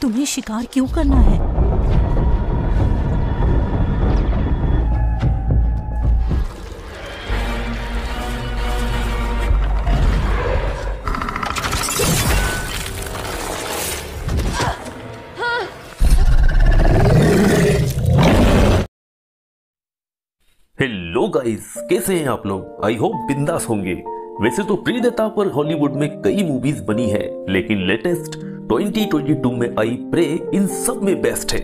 तुम्हें शिकार क्यों करना है? हेलो गाइस, कैसे हैं आप लोग? आई होप बिंदास होंगे। वैसे तो प्रेडेटर पर हॉलीवुड में कई मूवीज बनी है, लेकिन लेटेस्ट 2022 में आई प्रे इन सब में बेस्ट है।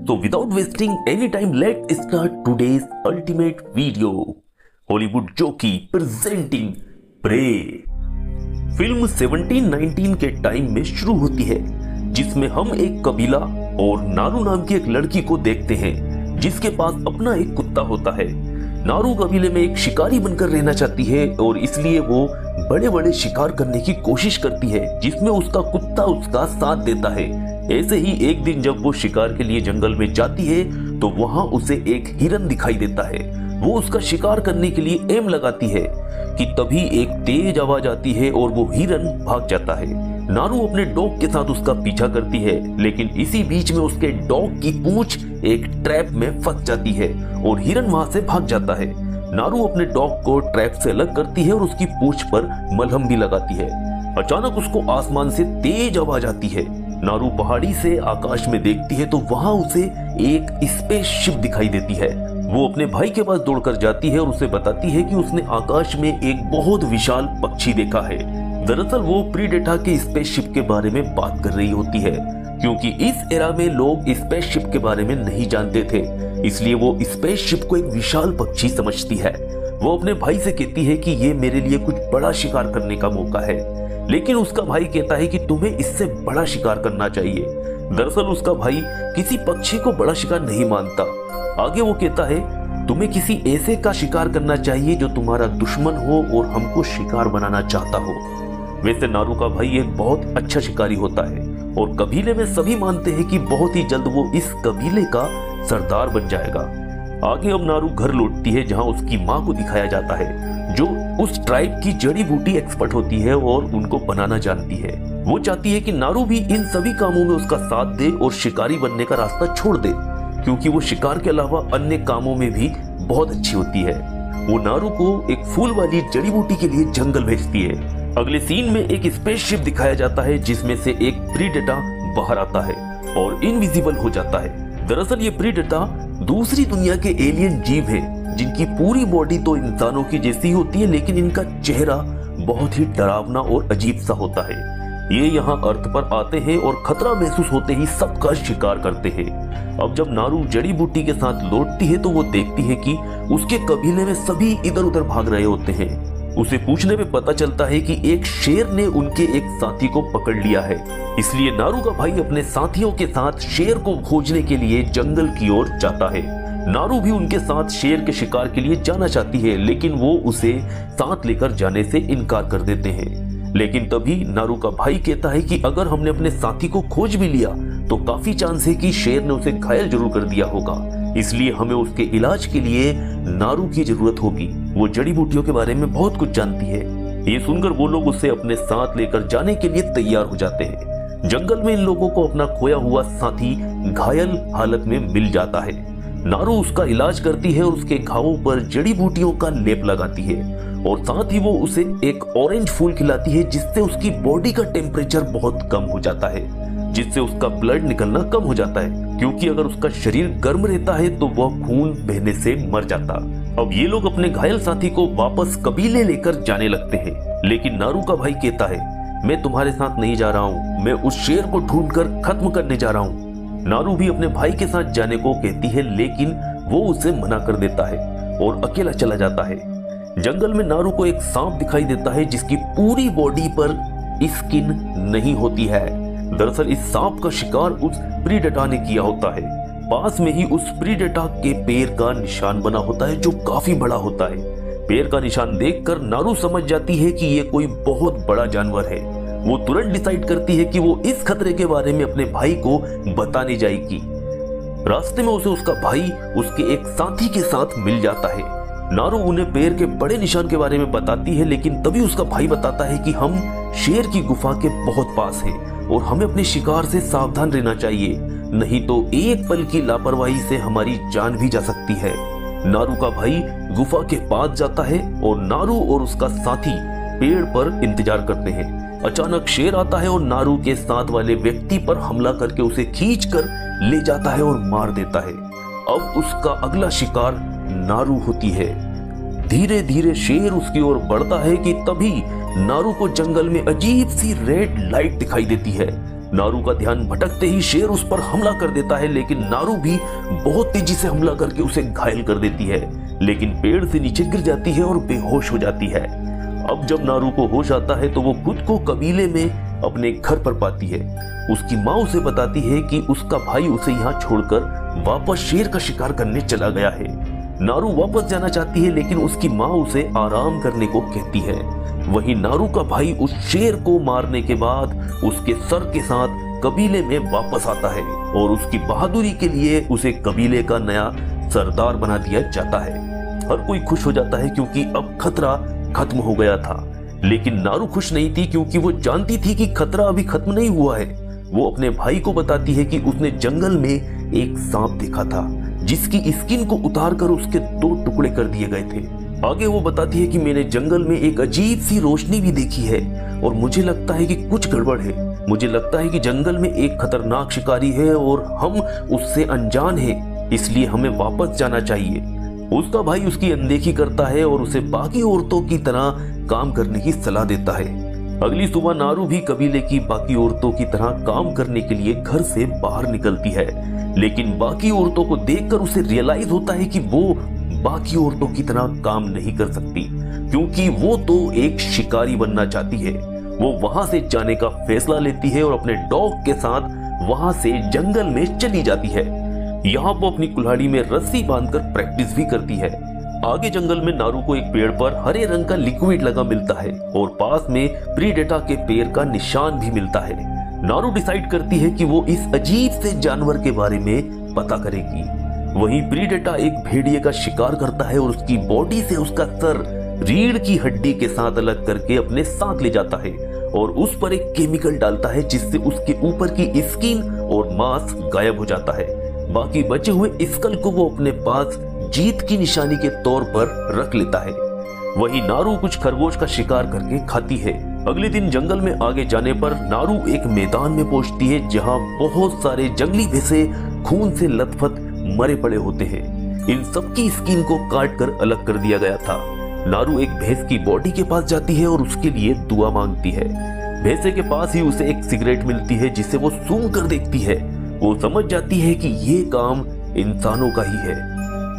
तो without wasting any time let start today's ultimate video. Hollywood जोकी प्रेजेंटिंग प्रे। फिल्म 1719 के टाइम में शुरू होती है, जिसमें हम एक कबीला और नारू नाम की एक लड़की को देखते हैं, जिसके पास अपना एक कुत्ता होता है। नारू कबीले में एक शिकारी बनकर रहना चाहती है और इसलिए वो बड़े बड़े शिकार करने की कोशिश करती है, जिसमें उसका कुत्ता उसका साथ देता है। ऐसे ही एक दिन जब वो शिकार के लिए जंगल में जाती है तो वहां उसे एक हिरन दिखाई देता है। वो उसका शिकार करने के लिए एम लगाती है कि तभी एक तेज आवाज आती है और वो हिरन भाग जाता है। नारू अपने डॉग के साथ उसका पीछा करती है, लेकिन इसी बीच में उसके डॉग की पूंछ एक ट्रैप में फंस जाती है और हिरन वहां से भाग जाता है। नारू अपने डॉग को ट्रैप से अलग करती है और उसकी पूंछ पर मलहम भी लगाती है। अचानक उसको आसमान से तेज आवाज आती है। नारू पहाड़ी से आकाश में देखती है तो वहां उसे एक स्पेसशिप दिखाई देती है। वो अपने भाई के पास दौड़कर जाती है और उसे बताती है कि उसने आकाश में एक बहुत विशाल पक्षी देखा है। दरअसल वो प्रेडेटर के स्पेसशिप के बारे में बात कर रही होती है, क्योंकि इस एरा में लोग स्पेसशिप के बारे में नहीं जानते थे, इसलिए वो स्पेसशिप को एक विशाल पक्षी समझती है। वो अपने भाई से कहती है कि ये मेरे लिए कुछ बड़ा शिकार करने का मौका है, लेकिन उसका भाई कहता है कि तुम्हें इससे बड़ा शिकार करना चाहिए। दरअसल उसका भाई किसी पक्षी को बड़ा शिकार नहीं मानता। आगे वो कहता है तुम्हें किसी ऐसे का शिकार करना चाहिए जो तुम्हारा दुश्मन हो और हमको शिकार बनाना चाहता हो। वैसे नारू का भाई एक बहुत अच्छा शिकारी होता है और कबीले में सभी मानते हैं कि बहुत ही जल्द वो इस कबीले का सरदार बन जाएगा। आगे अब नारू घर लौटती है, जहां उसकी माँ को दिखाया जाता है, जो उस ट्राइब की जड़ी बूटी एक्सपर्ट होती है और उनको बनाना जानती है। वो चाहती है कि नारू भी इन सभी कामों में उसका साथ दे और शिकारी बनने का रास्ता छोड़ दे, क्योंकि वो शिकार के अलावा अन्य कामों में भी बहुत अच्छी होती है। वो नारू को एक फूल वाली जड़ी बूटी के लिए जंगल भेजती है। अगले सीन में एक स्पेसशिप दिखाया जाता है, जिसमें से एक प्रेडेटर बाहर आता है और इनविजिबल हो जाता है। दरअसल ये प्रेडेटर दूसरी दुनिया के एलियन जीव है, जिनकी पूरी बॉडी तो इंसानों की जैसी होती है, लेकिन इनका चेहरा बहुत ही डरावना और अजीब सा होता है। ये यहाँ अर्थ पर आते हैं और खतरा महसूस होते ही सबका शिकार करते हैं। अब जब नारू जड़ी बूटी के साथ लौटती है तो वो देखती है कि उसके कबीले में सभी इधर उधर भाग रहे होते हैं। उसे पूछने पे पता चलता है कि एक शेर ने उनके एक साथी को पकड़ लिया है, इसलिए नारू का भाई अपने साथियों के साथ शेर को खोजने के लिए जंगल की ओर जाता है। नारू भी उनके साथ शेर के शिकार के लिए जाना चाहती है, लेकिन वो उसे साथ लेकर जाने से इनकार कर देते हैं। लेकिन तभी नारू का भाई कहता है कि अगर हमने अपने साथी को खोज भी लिया तो काफी चांस है कि शेर ने उसे घायल जरूर कर दिया होगा, इसलिए हमें उसके इलाज के लिए नारू की जरूरत होगी। वो जड़ी बूटियों के बारे में बहुत कुछ जानती है। ये सुनकर वो लोग उसे अपने साथ लेकर जाने के लिए तैयार हो जाते हैं। जंगल में इन लोगों को अपना खोया हुआ साथी घायल हालत में मिल जाता है। नारू उसका इलाज करती है और उसके घावों पर जड़ी बूटियों का लेप लगाती है और साथ ही वो उसे एक ऑरेंज फूल खिलाती है, जिससे उसकी बॉडी का टेम्परेचर बहुत कम हो जाता है, जिससे उसका ब्लड निकलना कम हो जाता है, क्योंकि अगर उसका शरीर गर्म रहता है तो वह खून बहने से मर जाता। अब ये लोग अपने घायल साथी को वापस कबीले लेकर जाने लगते हैं, लेकिन नारू का भाई कहता है मैं तुम्हारे साथ नहीं जा रहा हूँ, मैं उस शेर को ढूंढकर खत्म करने जा रहा हूँ। नारू भी अपने भाई के साथ जाने को कहती है, लेकिन वो उसे मना कर देता है और अकेला चला जाता है। जंगल में नारू को एक सांप दिखाई देता है, जिसकी पूरी बॉडी पर स्किन नहीं होती है। दरअसल इस सांप का शिकार उस प्रेडेटर ने किया होता है। पास में ही उस प्रेडेटर के पैर का निशान बना होता है, जो काफी बड़ा होता है। पैर का निशान देखकर नारू समझ जाती है कि ये कोई बहुत बड़ा जानवर है। वो तुरंत डिसाइड करती है कि वो इस खतरे के बारे में अपने भाई को बताने जाएगी। रास्ते में उसे उसका भाई उसके एक साथी के साथ मिल जाता है। नारू उन्हें पैर के बड़े निशान के बारे में बताती है, लेकिन तभी उसका भाई बताता है कि हम शेर की गुफा के बहुत पास हैं और हमें अपने शिकार से सावधान रहना चाहिए, नहीं तो एक पल की लापरवाही से हमारी जान भी जा सकती है। नारू का भाई गुफा के पास जाता है और नारू और उसका साथी पेड़ पर इंतजार करते हैं। अचानक शेर आता है और नारू के साथ वाले व्यक्ति पर हमला करके उसे खींचकर ले जाता है और मार देता है। अब उसका अगला शिकार नारू होती है। धीरे धीरे शेर उसकी ओर बढ़ता है कि तभी नारू को जंगल में अजीब सी रेड लाइट दिखाई देती है। नारू का ध्यान भटकते ही शेर उस पर हमला कर देता है, लेकिन नारू भी बहुत तेजी से हमला करके उसे घायल कर देती है, लेकिन पेड़ से नीचे गिर जाती है और बेहोश हो जाती है। अब जब नारू को होश आता है तो वो खुद को कबीले में अपने घर पर पाती है। उसकी माँ उसे बताती है कि उसका भाई उसे यहाँ छोड़कर वापस शेर का शिकार करने चला गया है। नारू वापस जाना चाहती है, लेकिन उसकी माँ उसे आराम करने को कहती है। वहीं नारू का भाई उस शेर को मारने के बाद उसके सर के साथ कबीले में वापस आता है और उसकी बहादुरी के लिए उसे कबीले का नया सरदार बना दिया जाता है। हर कोई खुश हो जाता है क्योंकि अब खतरा खत्म हो गया था, लेकिन नारू खुश नहीं थी क्योंकि वो जानती थी कि खतरा अभी खत्म नहीं हुआ है। वो अपने भाई को बताती है कि उसने जंगल में एक सांप देखा था जिसकी स्किन को उतारकर उसके 2 टुकड़े कर दिए गए थे। आगे वो बताती है कि मैंने जंगल में एक अजीब सी रोशनी भी देखी है और मुझे लगता है कि कुछ गड़बड़ है। मुझे लगता है कि जंगल में एक खतरनाक शिकारी है और हम उससे अनजान हैं, इसलिए हमें वापस जाना चाहिए। उसका भाई उसकी अनदेखी करता है और उसे बाकी औरतों की तरह काम करने की सलाह देता है। अगली सुबह नारू भी कबीले की बाकी औरतों की तरह काम करने के लिए घर से बाहर निकलती है, लेकिन बाकी औरतों को देखकर उसे रियलाइज होता है कि वो बाकी औरतों की तरह काम नहीं कर सकती, क्योंकि वो तो एक शिकारी बनना चाहती है। वो वहां से जाने का फैसला लेती है और अपने डॉग के साथ वहां से जंगल में चली जाती है। यहाँ वो अपनी कुल्हाड़ी में रस्सी बांधकर प्रैक्टिस भी करती है। आगे जंगल में नारू को एक पेड़ पर हरे रंग का लिक्विड लगा मिलता है और पास में प्रीडेटा के पैर का निशान भी मिलता है। नारू डिसाइड करती है कि वो इस अजीब से जानवर के बारे में पता करेगी। वहीं प्रीडेटा एक भेड़िए का शिकार करता है और उसकी बॉडी से उसका सर रीढ़ की हड्डी के साथ अलग करके अपने साथ ले जाता है और उस पर एक केमिकल डालता है जिससे उसके ऊपर की स्किन और मांस गायब हो जाता है। बाकी बचे हुए स्कल को वो अपने पास जीत की निशानी के तौर पर रख लेता है। वहीं नारू कुछ खरगोश का शिकार करके खाती है। अगले दिन जंगल में आगे जाने पर नारू एक मैदान में पहुंचती है जहां बहुत सारे जंगली भैंसे खून से लथपथ मरे पड़े होते हैं। इन सबकी स्किन को काट कर अलग कर दिया गया था। नारू एक भैंस की बॉडी के पास जाती है और उसके लिए दुआ मांगती है। भैंसे के पास ही उसे एक सिगरेट मिलती है जिसे वो सूंघ कर देखती है। वो समझ जाती है कि ये काम इंसानों का ही है।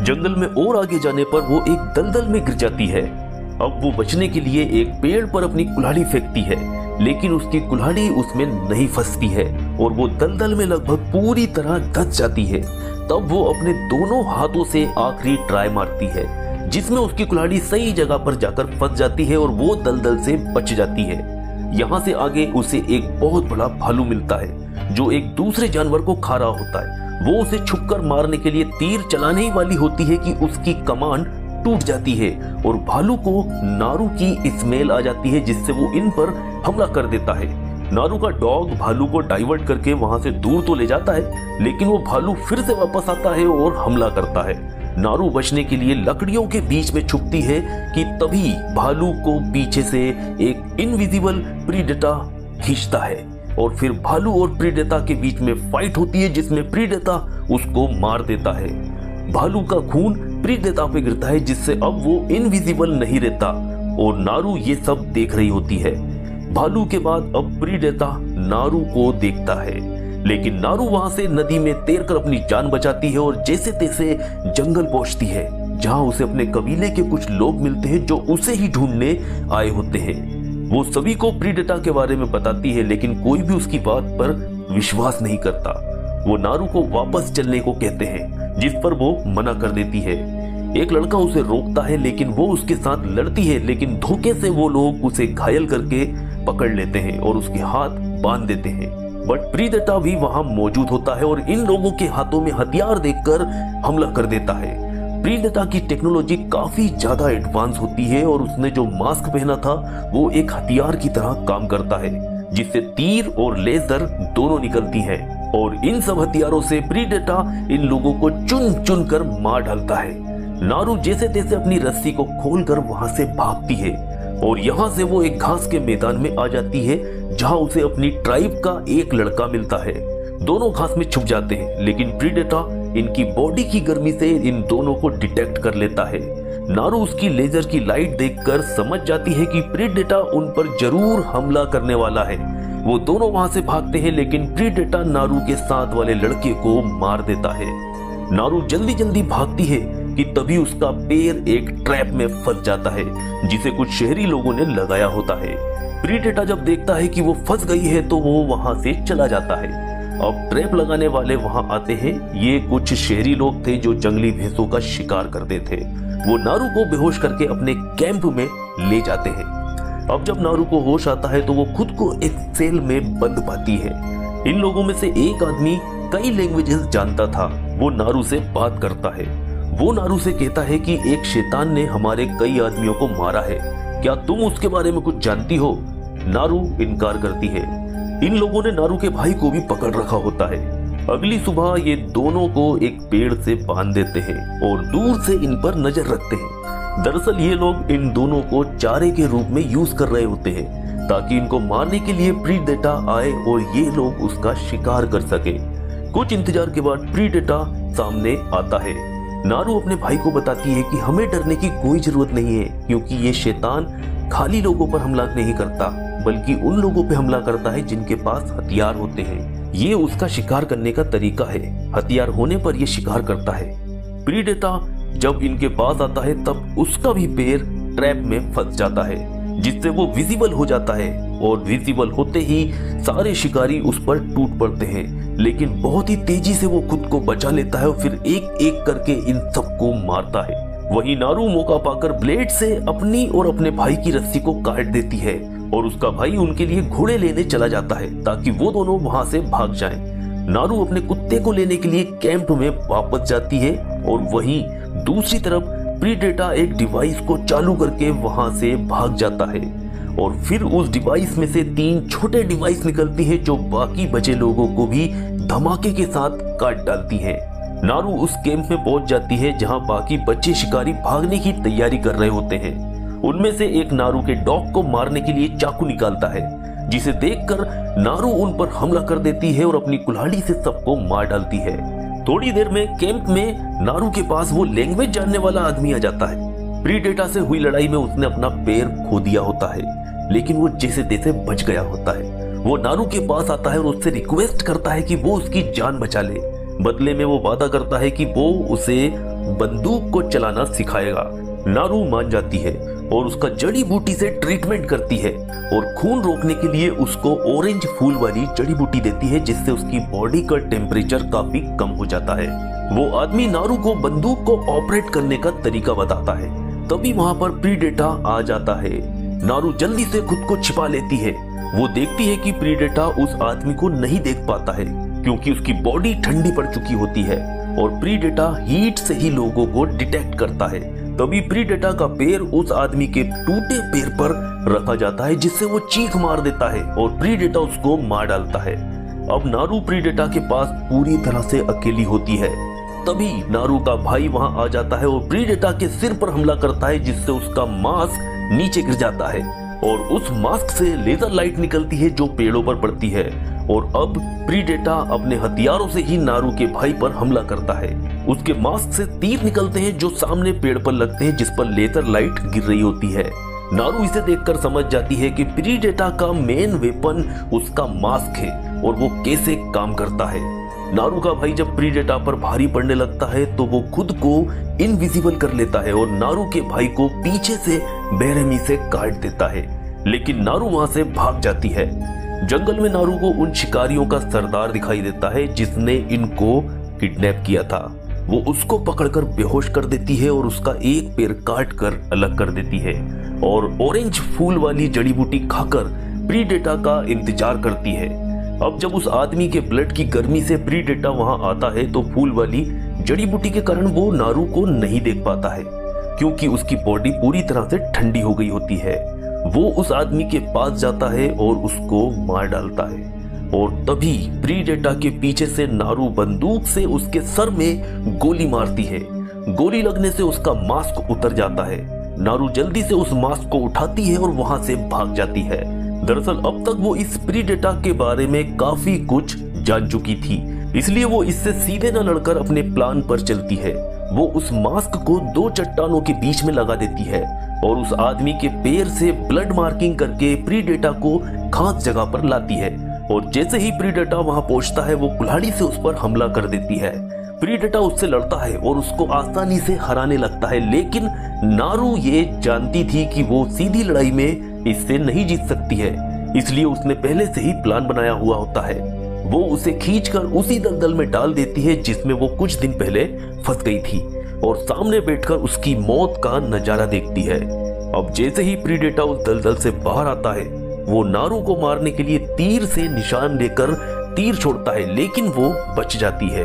जंगल में और आगे जाने पर वो एक दलदल में गिर जाती है। अब वो बचने के लिए एक पेड़ पर अपनी कुल्हाड़ी फेंकती है, लेकिन उसकी कुल्हाड़ी उसमें नहीं फंसती है और वो दलदल में लगभग पूरी तरह धंस जाती है। तब वो अपने दोनों हाथों से आखिरी ट्राई मारती है, जिसमें उसकी कुल्हाड़ी सही जगह पर जाकर फंस जाती है और वो दलदल से बच जाती है। यहाँ से आगे उसे एक बहुत बड़ा भालू मिलता है जो एक दूसरे जानवर को खा रहा होता है। वो उसे छुपकर मारने के लिए तीर चलाने ही वाली होती है कि उसकी कमान टूट जाती है और भालू को नारू की स्मेल आ जाती है, जिससे वो इन पर हमला कर देता है। नारू का डॉग भालू को डाइवर्ट करके वहां से दूर तो ले जाता है, लेकिन वो भालू फिर से वापस आता है और हमला करता है। नारू बचने के लिए लकड़ियों के बीच में छुपती है कि तभी भालू को पीछे से एक इनविजिबल प्रीडेटा खींचता है और फिर भालू और प्रीडेटा के बीच में फाइट होती है, जिसमें प्रीडेटा उसको मार देता है। भालू का खून प्रीडेटा पे गिरता है, जिससे अब वो इनविजिबल नहीं रहता और नारू ये सब देख रही होती है। भालू के बाद अब प्रीडेटा नारू को देखता है, लेकिन नारू वहां से नदी में तैरकर अपनी जान बचाती है और जैसे तैसे जंगल पहुंचती है, जहां उसे अपने कबीले के कुछ लोग मिलते हैं जो उसे ही ढूंढने आए होते हैं। वो सभी को प्रीडेटा के बारे में बताती है, लेकिन कोई भी उसकी बात पर विश्वास नहीं करता। वो नारू को वापस चलने को कहते हैं, जिस पर वो मना कर देती है। एक लड़का उसे रोकता है, लेकिन वो उसके साथ लड़ती है, लेकिन धोखे से वो लोग उसे घायल करके पकड़ लेते हैं और उसके हाथ बांध देते हैं। बट प्रीडेटा भी वहां मौजूद होता है और इन लोगों के हाथों में हथियार देखकर हमला कर देता है। प्रीडेटा की टेक्नोलॉजी काफी ज्यादा एडवांस होती है और उसने जो मास्क पहना था वो एक हथियार की तरह काम करता है, जिससे तीर और लेजर दोनों निकलती हैं और इन सब हथियारों से प्रीडेटा इन लोगों को चुन चुन कर मार डालता है। नारू जैसे तैसे अपनी रस्सी को खोलकर वहां से भागती है और यहाँ से वो एक घास के मैदान में आ जाती है जहाँ उसे अपनी ट्राइब का एक लड़का मिलता है। दोनों घास में छुप जाते हैं, लेकिन प्रीडेटा इनकी बॉडी की गर्मी से इन दोनों को डिटेक्ट कर लेता है। नारू उसकी लेजर की लाइट देखकर समझ जाती है कि प्रीडेटा उन पर जरूर हमला करने वाला है। वो दोनों वहां से भागते हैं, लेकिन प्रीडेटा नारू के साथ वाले लड़के को मार देता है। नारू जल्दी जल्दी भागती है कि तभी उसका पैर एक ट्रैप में फंस जाता है जिसे कुछ शहरी लोगों ने लगाया होता है। प्रीडेटा जब देखता है कि वो फंस गई है तो वो वहां से चला जाता है। अब ट्रैप लगाने वाले वहां आते हैं। ये कुछ शहरी लोग थे जो जंगली भैंसों का शिकार करते थे। वो नारू को बेहोश करके अपने कैंप में ले जाते हैं। अब जब नारू को होश आता है तो वो खुद को एक सेल में बंद पाती है। इन लोगों में से एक आदमी कई लैंग्वेजेस जानता था। वो नारू से बात करता है। वो नारू से कहता है कि एक शैतान ने हमारे कई आदमियों को मारा है, क्या तुम उसके बारे में कुछ जानती हो? नारू इनकार करती है। इन लोगों ने नारू के भाई को भी पकड़ रखा होता है। अगली सुबह ये दोनों को एक पेड़ से बांध देते हैं और दूर से इन पर नजर रखते हैं। दरअसल ये लोग इन दोनों को चारे के रूप में यूज कर रहे होते हैं ताकि इनको मारने के लिए प्रीडेटा आए और ये लोग उसका शिकार कर सके। कुछ इंतजार के बाद प्रीडेटा सामने आता है। नारू अपने भाई को बताती है कि हमें डरने की कोई जरूरत नहीं है, क्योंकि ये शैतान खाली लोगों पर हमला नहीं करता बल्कि उन लोगों पे हमला करता है जिनके पास हथियार होते हैं। ये उसका शिकार करने का तरीका है। हथियार होने पर ये शिकार करता है। प्रीडेटा जब इनके पास आता है तब उसका भी पैर ट्रैप में फंस जाता है, जिससे वो विजिबल हो जाता है और विजिबल होते ही सारे शिकारी उस पर टूट पड़ते हैं। लेकिन बहुत ही तेजी से वो खुद को बचा लेता है और फिर एक एक करके इन सबको मारता है। वहीं नारू मौका पाकर ब्लेड से अपनी और अपने भाई की रस्सी को काट देती है और उसका भाई उनके लिए घोड़े लेने चला जाता है ताकि वो दोनों वहां से भाग जाएं। नारू अपने कुत्ते को लेने के लिए कैंप में वापस जाती है और वहीं दूसरी तरफ प्रीडेटा एक डिवाइस को चालू करके वहां से भाग जाता है और फिर उस डिवाइस में से 3 छोटे डिवाइस निकलती है जो बाकी बचे लोगों को भी धमाके के साथ काट डालती है। नारू उस कैंप में पहुंच जाती है जहां बाकी बच्चे शिकारी भागने की तैयारी कर रहे होते हैं। उनमें से एक नारू के डॉग को मारने के लिए चाकू निकालता है, जिसे देखकर नारू उन पर हमला कर देती है और अपनी कुल्हाड़ी से सबको मार डालती है। थोड़ी देर में कैंप में नारू के पास वो लैंग्वेज जानने वाला आदमी आ जाता है। प्रीडेटा से हुई लड़ाई में उसने अपना पैर खो दिया होता है, लेकिन वो जैसे तैसे बच गया होता है। वो नारू के पास आता है और उससे रिक्वेस्ट करता है कि वो उसकी जान बचा ले। बदले में वो वादा करता है कि वो उसे बंदूक को चलाना सिखाएगा। नारू मान जाती है और उसका जड़ी बूटी से ट्रीटमेंट करती है और खून रोकने के लिए उसको ऑरेंज फूल वाली जड़ी बूटी देती है, जिससे उसकी बॉडी का टेम्परेचर काफी कम हो जाता है। वो आदमी नारू को बंदूक को ऑपरेट करने का तरीका बताता है। तभी वहां पर प्रीडेटा आ जाता है। नारू जल्दी से खुद को छिपा लेती है। वो देखती है कि प्रीडेटा उस आदमी को नहीं देख पाता है क्योंकि उसकी बॉडी ठंडी पड़ चुकी होती है और प्रीडेटा हीट से ही लोगों को डिटेक्ट करता है। तभी प्रीडेटा का पैर उस आदमी के टूटे पैर पर रखा जाता है, जिससे वो चीख मार देता है और प्रीडेटा उसको मार डालता है। अब नारू प्रीडेटा के पास पूरी तरह से अकेली होती है। तभी नारू का भाई वहां आ जाता है और प्रीडेटा के सिर पर हमला करता है, जिससे उसका मास्क नीचे गिर जाता है और उस मास्क से लेजर लाइट निकलती है जो पेड़ों पर पड़ती है और अब प्रीडेटा अपने हथियारों से ही नारू के भाई पर हमला करता है। उसके मास्क से तीर निकलते हैं जो सामने पेड़ पर लगते हैं, जिस पर लेजर लाइट गिर रही होती है। नारू इसे देखकर समझ जाती है कि प्रीडेटा का मेन वेपन उसका मास्क है और वो कैसे काम करता है। नारू का भाई जब प्रीडेटा पर भारी पड़ने लगता है तो वो खुद को इनविजिबल कर लेता है और नारू के भाई को पीछे से बेरहमी से काट देता है, लेकिन नारू वहां से भाग जाती है। जंगल में नारू को उन शिकारियों का सरदार दिखाई देता है जिसने इनको किडनैप किया था। वो उसको पकड़कर बेहोश कर देती है और उसका एक पैर काट कर अलग कर देती है और ऑरेंज फूल वाली जड़ी बूटी खाकर प्रीडेटा का इंतजार करती है। अब जब उस आदमी के ब्लड की गर्मी से प्रीडेटा वहां आता है तो फूल वाली जड़ी बूटी के कारण वो नारू को नहीं देख पाता है क्योंकि उसकी बॉडी पूरी तरह से ठंडी हो गई होती है। वो उस आदमी के पास जाता है और उसको मार डालता है। और तभी प्रीडेटा के पीछे से नारू बंदूक से उसके सर में गोली मारती है। गोली लगने से उसका मास्क उतर जाता है। नारू जल्दी से उस मास्क को उठाती है और वहां से भाग जाती है। दरअसल अब तक वो इस प्रीडेटा के बारे में काफी कुछ जान चुकी थी, इसलिए वो इससे सीधे न लड़कर अपने प्लान पर चलती है। वो उस मास्क को 2 चट्टानों के बीच में लगा देती है और उस आदमी के पैर से ब्लड मार्किंग करके प्रीडेटा को खास जगह पर लाती है। और जैसे ही प्रीडेटा वहां पहुंचता है वो कुल्हाड़ी से उस पर हमला कर देती है। प्रीडेटा उससे लड़ता है और उसको आसानी से हराने लगता है, लेकिन नारू ये जानती थी कि वो सीधी लड़ाई में इससे नहीं जीत सकती है, इसलिए उसने पहले से ही प्लान बनाया हुआ होता है। वो उसे खींचकर उसी दलदल में डाल देती है जिसमें वो कुछ दिन पहले फंस गई थी और सामने बैठकर उसकी मौत का नजारा देखती है। अब जैसे ही प्रीडेटा उस दलदल से बाहर आता है, वो नारू को मारने के लिए तीर से निशान लेकर तीर छोड़ता है, लेकिन वो बच जाती है।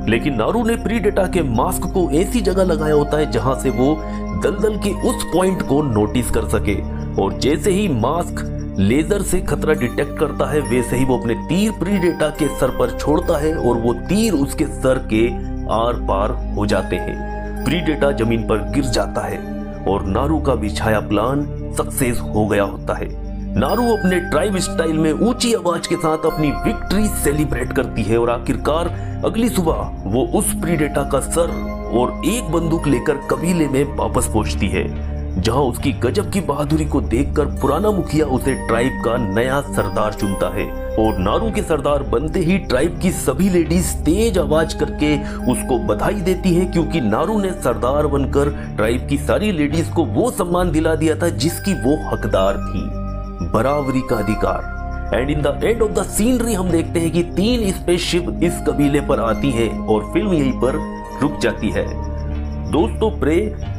लेकिन नारू ने प्रीडेटा के मास्क को ऐसी जगह लगाया होता है जहां से वो दलदल के उस पॉइंट को नोटिस कर सके। और जैसे ही मास्क लेजर से खतरा डिटेक्ट करता है, वैसे ही वो अपने तीर प्रीडेटा के सर पर छोड़ता है और वो तीर उसके सर के आर पार हो जाते हैं। प्रीडेटा जमीन पर गिर जाता है और नारू का बिछाया प्लान सक्सेस हो गया होता है। नारू अपने ट्राइब स्टाइल में ऊंची आवाज के साथ अपनी विक्ट्री सेलिब्रेट करती है और आखिरकार अगली सुबह वो उस प्रीडेटा का सर और एक बंदूक लेकर कबीले में वापस पहुंचती है, जहां उसकी गजब की बहादुरी को देखकर पुराना मुखिया उसे ट्राइब का नया सरदार चुनता है। और नारू के सरदार बनते ही ट्राइब की सभी लेडीज तेज आवाज करके उसको बधाई देती है, क्योंकि नारू ने सरदार बनकर ट्राइब की सारी लेडीज को वो सम्मान दिला दिया था जिसकी वो हकदार थी, बराबरी का अधिकार। And in the end of the scenery हम देखते हैं कि 3 स्पेसशिप इस कबीले पर आती है और फिल्म यहीं पर रुक जाती है। दोस्तों,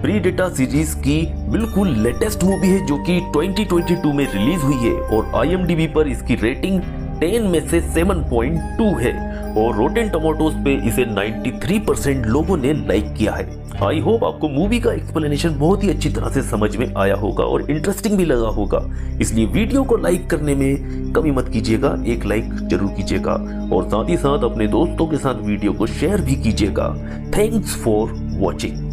प्रीडेटा सीरीज की बिल्कुल लेटेस्ट मूवी है जो कि 2022 में रिलीज हुई है और IMDb पर इसकी रेटिंग 10 में से 7.2 है और रोटेन टोमेटोज पे इसे 93% लोगों ने लाइक किया है। आई होप आपको मूवी का एक्सप्लेनेशन बहुत ही अच्छी तरह से समझ में आया होगा और इंटरेस्टिंग भी लगा होगा, इसलिए वीडियो को लाइक करने में कमी मत कीजिएगा, एक लाइक जरूर कीजिएगा और साथ ही साथ अपने दोस्तों के साथ वीडियो को शेयर भी कीजिएगा। Thanks for watching.